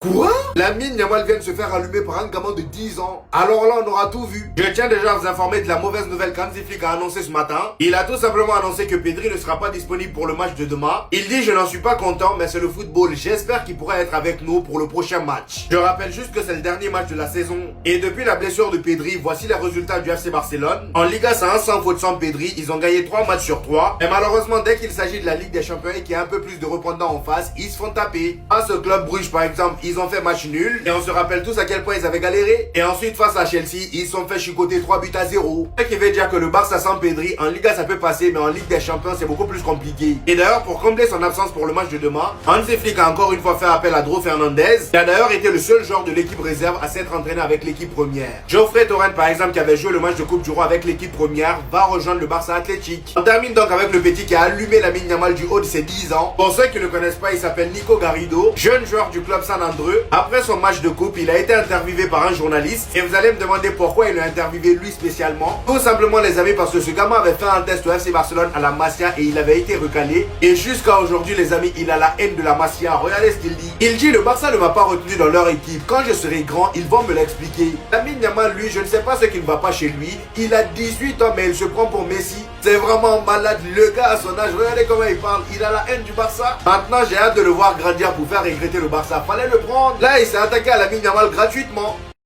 Quoi? Lamine Yamal vient de se faire allumer par un gamin de 10 ans. Alors là, on aura tout vu. Je tiens déjà à vous informer de la mauvaise nouvelle qu'Hansi Flick a annoncé ce matin. Il a tout simplement annoncé que Pedri ne sera pas disponible pour le match de demain. Il dit: je n'en suis pas content, mais c'est le football. J'espère qu'il pourra être avec nous pour le prochain match. Je rappelle juste que c'est le dernier match de la saison. Et depuis la blessure de Pedri, voici les résultats du FC Barcelone. En Liga, c'est un sans faute sans Pedri. Ils ont gagné 3 matchs sur 3. Et malheureusement, dès qu'il s'agit de la Ligue des Champions et qu'il y a un peu plus de répondants en face, ils se font taper. À ce club Bruges, par exemple, ils ont fait match nul. Et on se rappelle tous à quel point ils avaient galéré. Et ensuite, face à Chelsea, ils se sont fait chicoter 3-0. Ce qui veut dire que le Barça sans Pedri, en Liga ça peut passer, mais en Ligue des Champions c'est beaucoup plus compliqué. Et d'ailleurs, pour combler son absence pour le match de demain, Hansi Flick a encore une fois fait appel à Dro Fernandez, qui a d'ailleurs été le seul joueur de l'équipe réserve à s'être entraîné avec l'équipe première. Geoffrey Torrent, par exemple, qui avait joué le match de Coupe du Roi avec l'équipe première, va rejoindre le Barça Athletic. On termine donc avec le petit qui a allumé Lamine Yamal du haut de ses 10 ans. Pour ceux qui ne le connaissent pas, il s'appelle Nico Garrido, jeune joueur du club San Andreu. Après son match de coupe, il a été interviewé par un journaliste et vous allez me demander pourquoi il l'a interviewé lui spécialement. Tout simplement les amis, parce que ce gamin avait fait un test au FC Barcelone à la Masia et il avait été recalé. Et jusqu'à aujourd'hui les amis, il a la haine de la Masia. Regardez ce qu'il dit. Il dit: le Barça ne m'a pas retenu dans leur équipe. Quand je serai grand, ils vont me l'expliquer. Lamine Yamal, lui, je ne sais pas ce qui ne va pas chez lui. Il a 18 ans mais il se prend pour Messi. C'est vraiment malade le gars à son âge. Regardez comment il parle. Il a la haine du Barça. Maintenant j'ai hâte de le voir grandir pour faire regretter le Barça. Fallait le prendre. Là il s'est attaqué à Lamine Yamal gratuitement.